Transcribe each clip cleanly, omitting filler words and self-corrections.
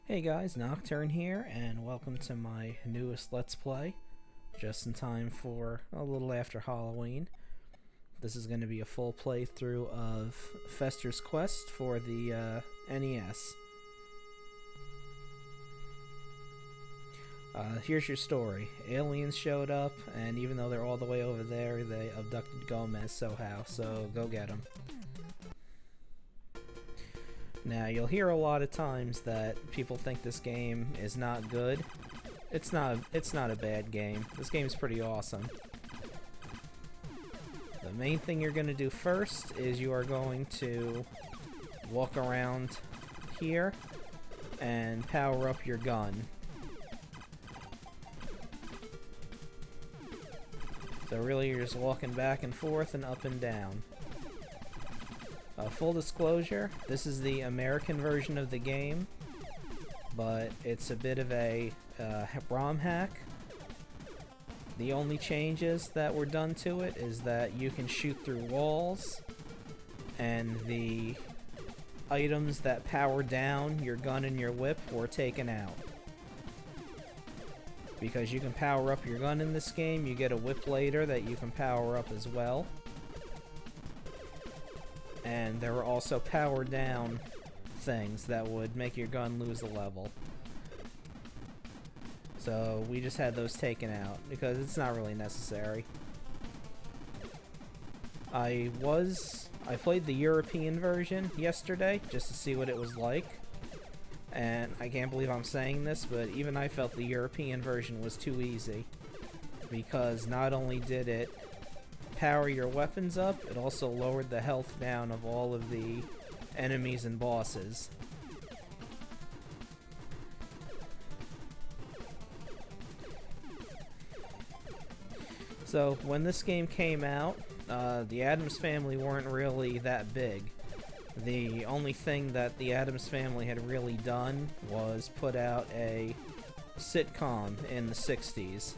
Hey guys, Nocturne here, and welcome to my newest Let's Play, just in time for a little after Halloween. This is going to be a full playthrough of Fester's Quest for the NES. Here's your story. Aliens showed up, and even though they're all the way over there, they abducted Gomez somehow, so go get them. Now, you'll hear a lot of times that people think this game is not good. It's not a bad game. This game's pretty awesome. The main thing you're going to do first is you are going to walk around here and power up your gun. So really you're just walking back and forth and up and down. Full disclosure, this is the American version of the game, but it's a bit of a ROM hack. The only changes that were done to it is that you can shoot through walls, and the items that power down your gun and your whip were taken out. Because you can power up your gun in this game, you get a whip later that you can power up as well. And there were also power down things that would make your gun lose a level. So we just had those taken out because it's not really necessary. I played the European version yesterday just to see what it was like. And I can't believe I'm saying this, but even I felt the European version was too easy. Because not only did it power your weapons up, it also lowered the health down of all of the enemies and bosses. So when this game came out, the Addams Family weren't really that big. The only thing that the Addams Family had really done was put out a sitcom in the 60s.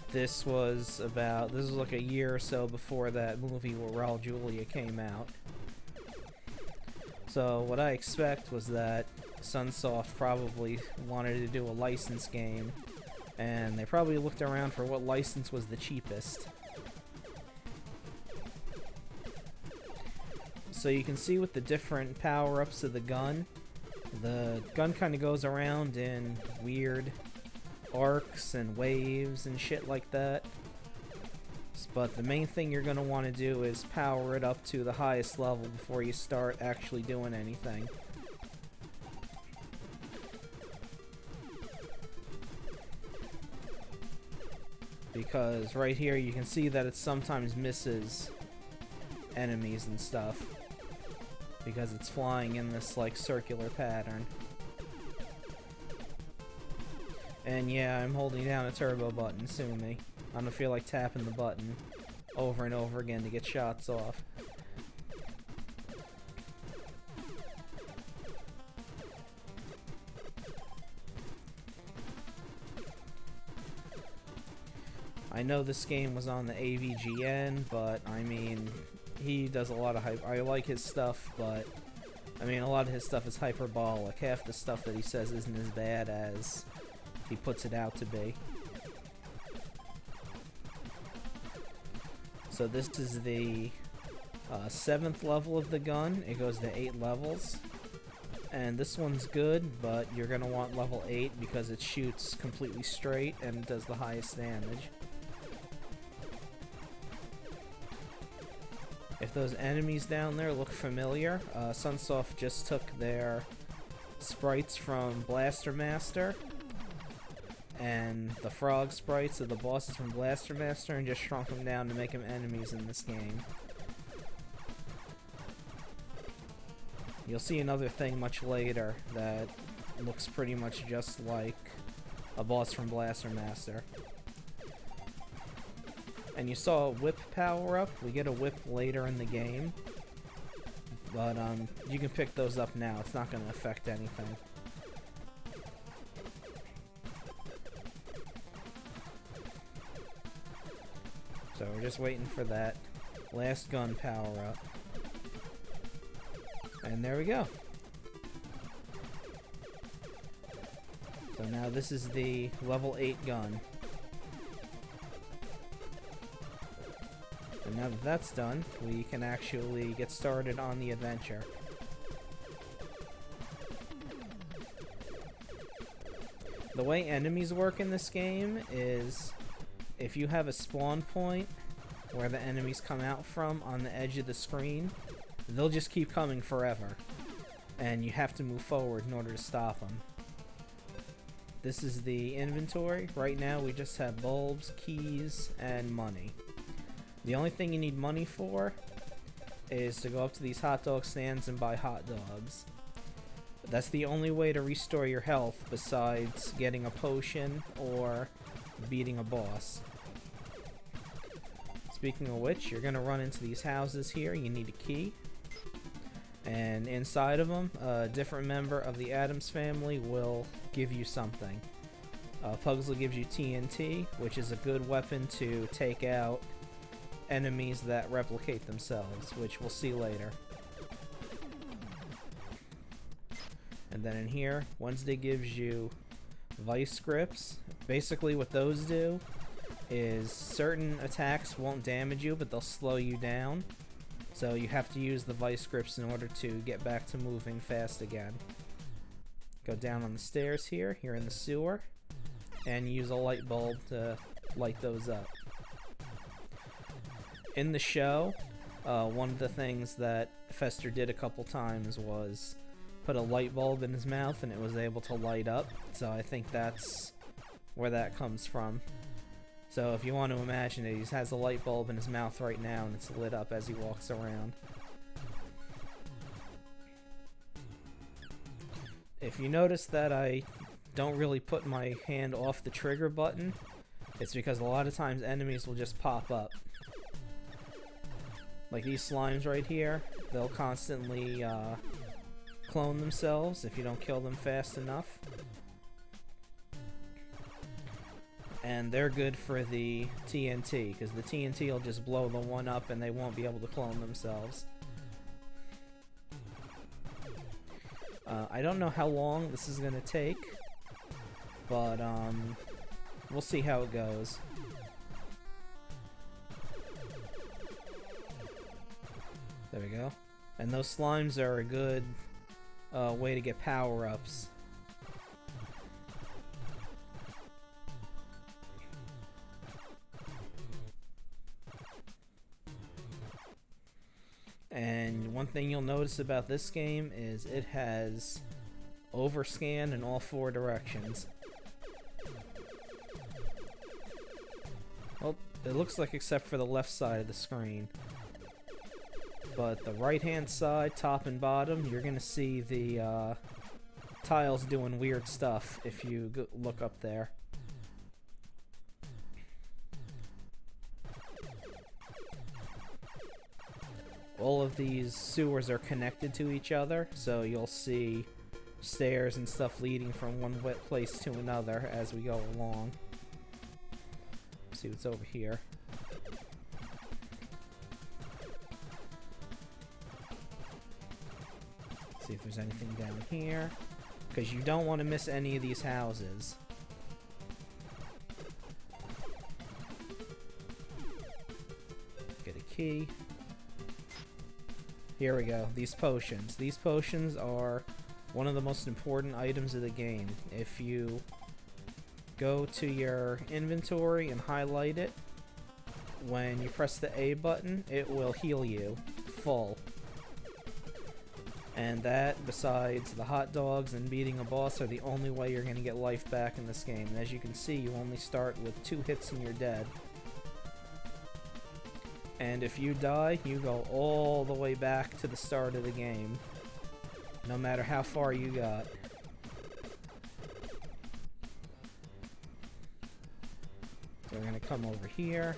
This was like a year or so before that movie where Raul Julia came out. So what I expect was that Sunsoft probably wanted to do a licensed game, and they probably looked around for what license was the cheapest. So you can see with the different power-ups of the gun kind of goes around in weird arcs and waves and shit like that. But the main thing you're going to want to do is power it up to the highest level before you start actually doing anything. Because right here you can see that it sometimes misses enemies and stuff. Because it's flying in this like circular pattern. And yeah, I'm holding down a turbo button, sue me. I don't feel like tapping the button over and over again to get shots off. I know this game was on the AVGN, but I mean, he does a lot of hype. I like his stuff, but I mean, a lot of his stuff is hyperbolic. Half the stuff that he says isn't as bad as he puts it out to be. So this is the 7th level of the gun. It goes to 8 levels. And this one's good, but you're going to want level 8 because it shoots completely straight and does the highest damage. If those enemies down there look familiar, Sunsoft just took their sprites from Blaster Master and the frog sprites of the bosses from Blaster Master and just shrunk them down to make them enemies in this game. You'll see another thing much later that looks pretty much just like a boss from Blaster Master. And you saw a whip power up. We get a whip later in the game. But you can pick those up now. It's not going to affect anything. So we're just waiting for that last gun power up. And there we go. So now this is the level 8 gun. And now that that's done, we can actually get started on the adventure. The way enemies work in this game is if you have a spawn point where the enemies come out from on the edge of the screen, they'll just keep coming forever. And you have to move forward in order to stop them. This is the inventory. Right now we just have bulbs, keys, and money. The only thing you need money for is to go up to these hot dog stands and buy hot dogs. That's the only way to restore your health besides getting a potion or beating a boss. Speaking of which, you're going to run into these houses here. You need a key. And inside of them, a different member of the Addams family will give you something. Pugsley gives you TNT, which is a good weapon to take out enemies that replicate themselves, which we'll see later. And then in here, Wednesday gives you vice grips. Basically what those do is certain attacks won't damage you, but they'll slow you down. So you have to use the vice grips in order to get back to moving fast again. Go down on the stairs here, you're in the sewer, and use a light bulb to light those up. In the show, one of the things that Fester did a couple times was put a light bulb in his mouth and it was able to light up, so I think that's where that comes from. So if you want to imagine it, he has a light bulb in his mouth right now and it's lit up as he walks around. If you notice that I don't really put my hand off the trigger button, it's because a lot of times enemies will just pop up. Like these slimes right here, they'll constantly clone themselves if you don't kill them fast enough. And they're good for the TNT, because the TNT will just blow the one up and they won't be able to clone themselves. I don't know how long this is going to take, but we'll see how it goes. There we go. And those slimes are a good way to get power-ups. And one thing you'll notice about this game is it has overscan in all 4 directions. Well, it looks like except for the left side of the screen. But the right-hand side, top and bottom, you're gonna see the tiles doing weird stuff if you look up there. All of these sewers are connected to each other, so you'll see stairs and stuff leading from one wet place to another as we go along. Let's see what's over here. See if there's anything down here, because you don't want to miss any of these houses. Get a key. Here we go, these potions. These potions are one of the most important items of the game. If you go to your inventory and highlight it, when you press the A button, it will heal you full. And that, besides the hot dogs and beating a boss, are the only way you're going to get life back in this game. And as you can see, you only start with 2 hits and you're dead. And if you die, you go all the way back to the start of the game, no matter how far you got. So we're going to come over here.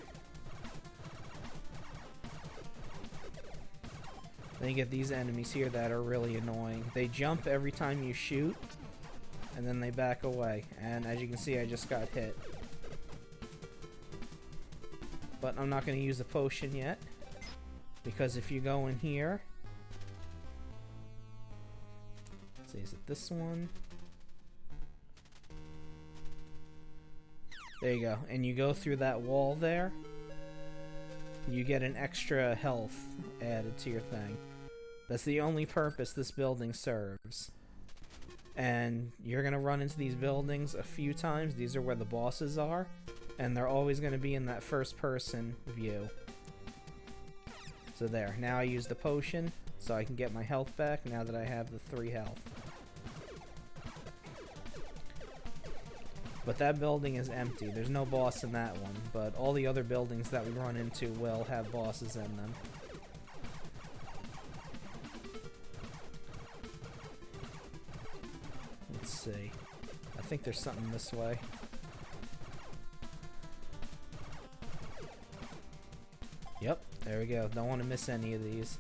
Then you get these enemies here that are really annoying. They jump every time you shoot, and then they back away. And as you can see, I just got hit. But I'm not going to use a potion yet, because if you go in here, see, is it this one? There you go. And you go through that wall there. You get an extra health added to your thing. That's the only purpose this building serves. And you're going to run into these buildings a few times. These are where the bosses are. And they're always going to be in that first person view. So there. Now I use the potion so I can get my health back now that I have the 3 health. But that building is empty. There's no boss in that one. But all the other buildings that we run into will have bosses in them. Let's see. I think there's something this way. Yep, there we go. Don't want to miss any of these.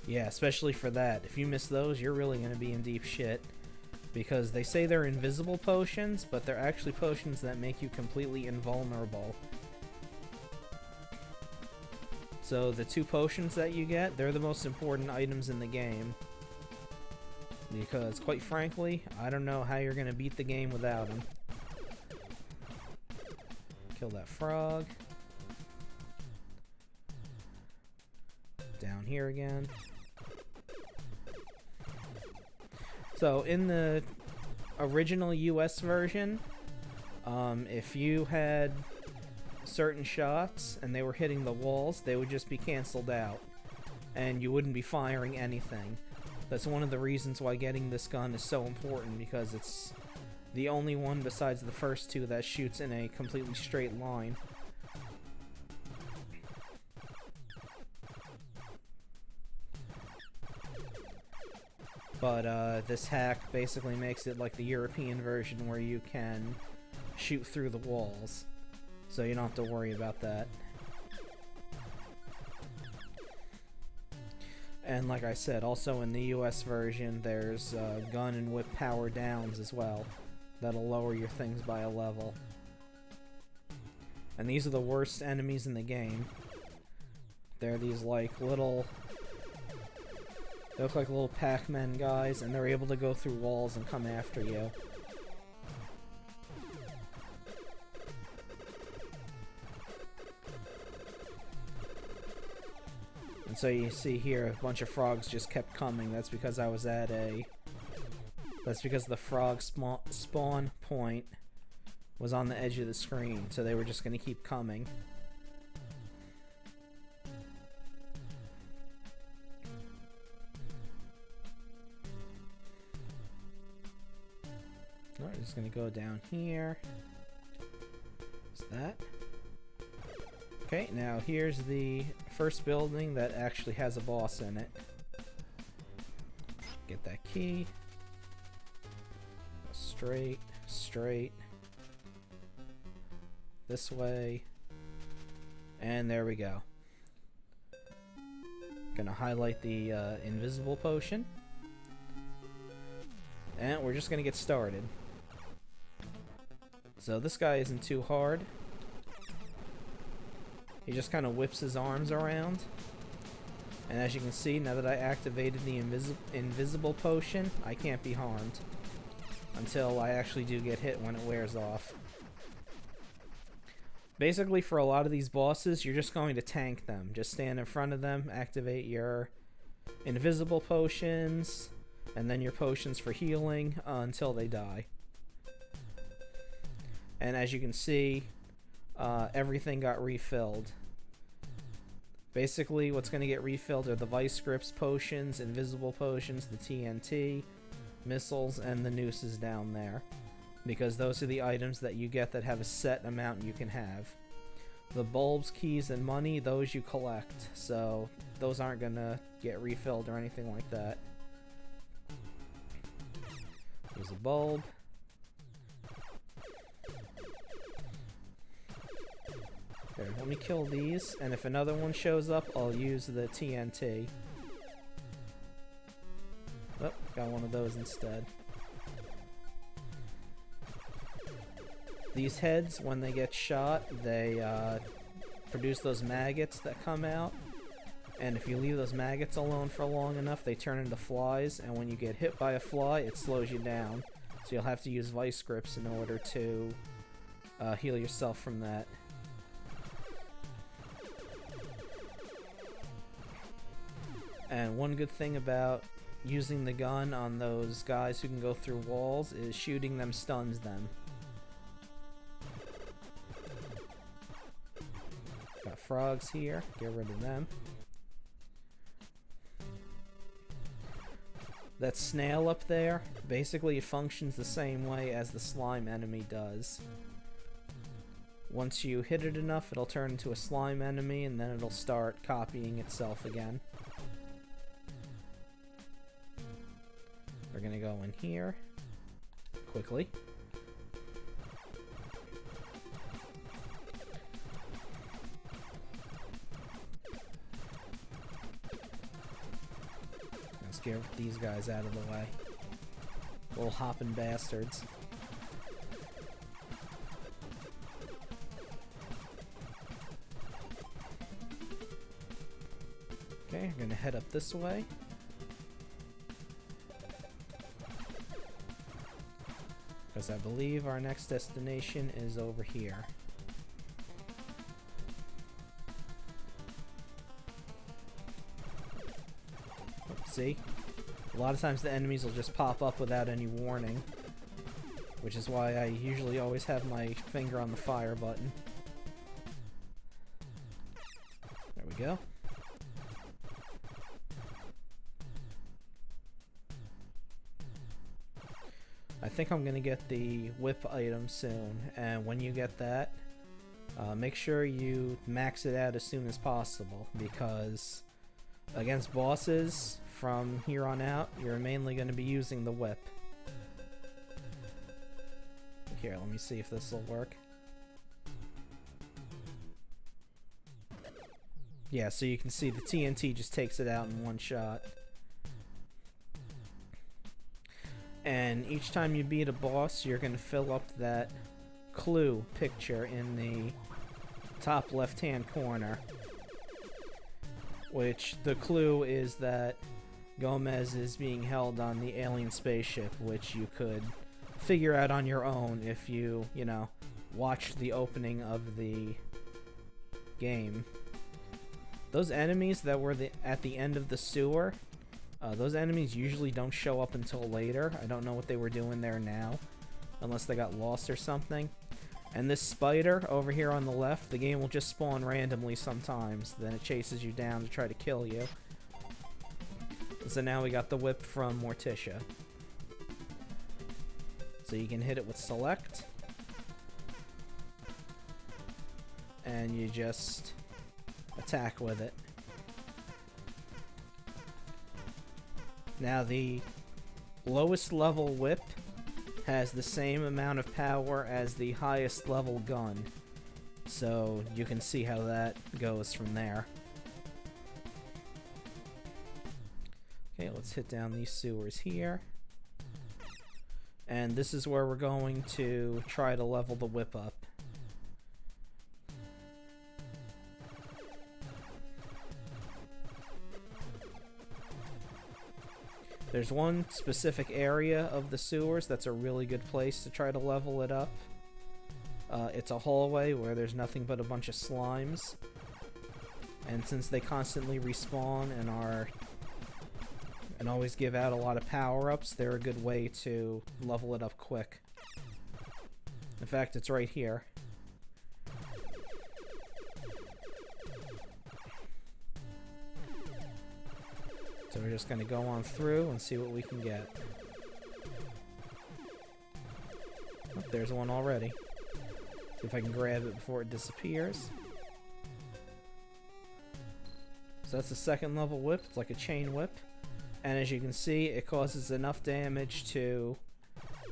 Yeah, especially for that. If you miss those, you're really going to be in deep shit. Because they say they're invisible potions, but they're actually potions that make you completely invulnerable. So the 2 potions that you get, they're the most important items in the game. Because, quite frankly, I don't know how you're going to beat the game without them. Kill that frog. Down here again. So, in the original US version, if you had certain shots and they were hitting the walls, they would just be canceled out. And you wouldn't be firing anything. That's one of the reasons why getting this gun is so important, because it's the only one besides the first 2 that shoots in a completely straight line. But this hack basically makes it like the European version where you can shoot through the walls. So you don't have to worry about that. And like I said, also in the US version, there's gun and whip power downs as well. That'll lower your things by a level. And these are the worst enemies in the game. They're these like little... They look like little Pac-Man guys, and they're able to go through walls and come after you. And so you see here, a bunch of frogs just kept coming. That's because I was at a... That's because the frog spawn point was on the edge of the screen, so they were just going to keep coming. Alright, just going to go down here. What's that? Okay, now here's the first building that actually has a boss in it. Get that key. Go straight, straight. This way. And there we go. Gonna highlight the invisible potion. And we're just gonna get started. So this guy isn't too hard. He just kind of whips his arms around. And as you can see, now that I activated the invisible potion, I can't be harmed. Until I actually do get hit when it wears off. Basically, for a lot of these bosses, you're just going to tank them. Just stand in front of them, activate your invisible potions, and then your potions for healing until they die. And as you can see, everything got refilled. Basically, what's going to get refilled are the Vice Grips potions, invisible potions, the TNT, missiles, and the nooses down there. Because those are the items that you get that have a set amount you can have. The bulbs, keys, and money, those you collect. So, those aren't going to get refilled or anything like that. There's a bulb. Here, let me kill these, and if another one shows up, I'll use the TNT. Oh, got one of those instead. These heads, when they get shot, they produce those maggots that come out, And if you leave those maggots alone for long enough, they turn into flies, and when you get hit by a fly, it slows you down. So you'll have to use vice grips in order to heal yourself from that. And one good thing about using the gun on those guys who can go through walls is shooting them stuns them. Got frogs here, get rid of them. That snail up there, basically it functions the same way as the slime enemy does. Once you hit it enough, it'll turn into a slime enemy, and then it'll start copying itself again. We're gonna go in here quickly. Let's get these guys out of the way. Little hopping bastards. Okay, I'm gonna head up this way. Because I believe our next destination is over here. See? A lot of times the enemies will just pop up without any warning. Which is why I usually always have my finger on the fire button. There we go. I think I'm gonna get the whip item soon, and when you get that, make sure you max it out as soon as possible, because against bosses from here on out, you're mainly going to be using the whip. Here, let me see if this will work. Yeah, so you can see the TNT just takes it out in one shot. And each time you beat a boss, you're going to fill up that clue picture in the top left-hand corner. Which, the clue is that Gomez is being held on the alien spaceship, which you could figure out on your own if you know, watched the opening of the game. Those enemies that were at the end of the sewer, those enemies usually don't show up until later. I don't know what they were doing there now, unless they got lost or something. And this spider over here on the left, the game will just spawn randomly sometimes. Then it chases you down to try to kill you. So now we got the whip from Morticia. So you can hit it with select. And you just attack with it. Now the lowest level whip has the same amount of power as the highest level gun. So you can see how that goes from there. Okay, let's hit down these sewers here. And this is where we're going to try to level the whip up. There's one specific area of the sewers that's a really good place to try to level it up. It's a hallway where there's nothing but a bunch of slimes. And since they constantly respawn and always give out a lot of power-ups, they're a good way to level it up quick. In fact, it's right here. So we're just going to go on through and see what we can get. Oh, there's one already. See if I can grab it before it disappears. So that's a second level whip. It's like a chain whip. And as you can see, it causes enough damage to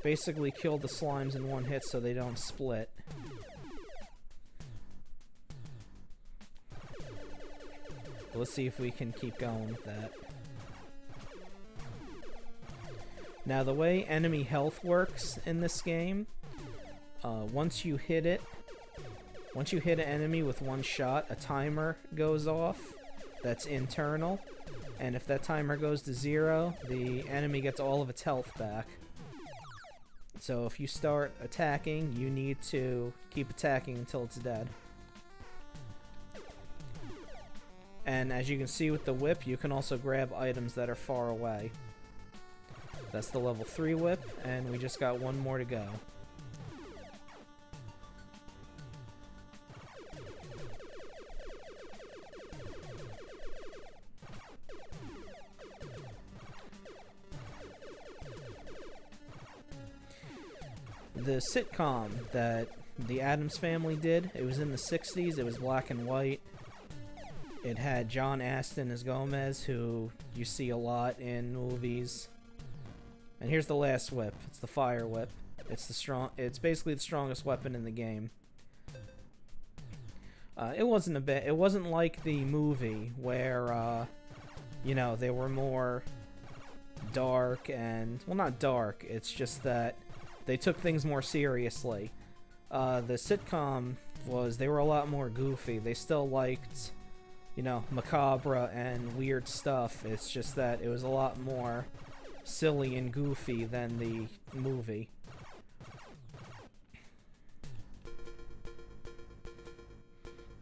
basically kill the slimes in one hit so they don't split. Let's see if we can keep going with that. Now the way enemy health works in this game, once you hit an enemy with one shot, a timer goes off, that's internal. And if that timer goes to 0, the enemy gets all of its health back. So if you start attacking, you need to keep attacking until it's dead. And as you can see with the whip, you can also grab items that are far away. That's the level 3 whip, and we just got one more to go. The sitcom that the Addams Family did, it was in the 60s, it was black and white. It had John Astin as Gomez, who you see a lot in movies. And here's the last whip. It's the fire whip. It's basically the strongest weapon in the game. It wasn't like the movie where you know, they were more dark and, well, not dark, it's just that they took things more seriously. The sitcom they were a lot more goofy. They still liked, you know, macabre and weird stuff. It's just that it was a lot more silly and goofy than the movie.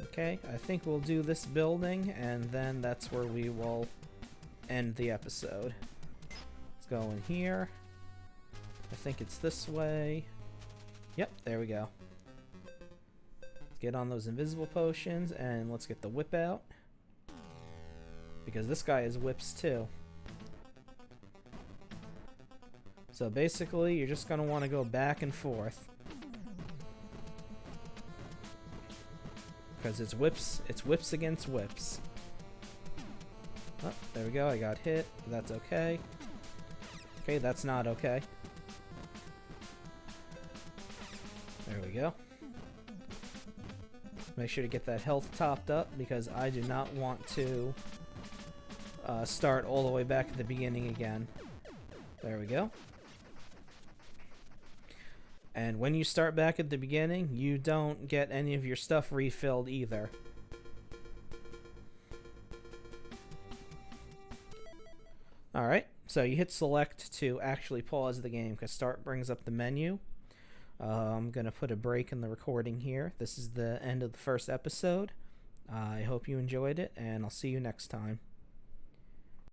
Okay, I think we'll do this building, and then that's where we will end the episode. Let's go in here. I think it's this way. Yep, there we go. Let's get on those invisible potions, and let's get the whip out. Because this guy has whips too. So basically, you're just going to want to go back and forth. Because it's whips against whips. Oh, there we go, I got hit. That's okay. Okay, that's not okay. There we go. Make sure to get that health topped up, because I do not want to start all the way back at the beginning again. There we go. And when you start back at the beginning, you don't get any of your stuff refilled either. Alright, so you hit select to actually pause the game, because start brings up the menu. I'm going to put a break in the recording here. This is the end of the first episode. I hope you enjoyed it, and I'll see you next time.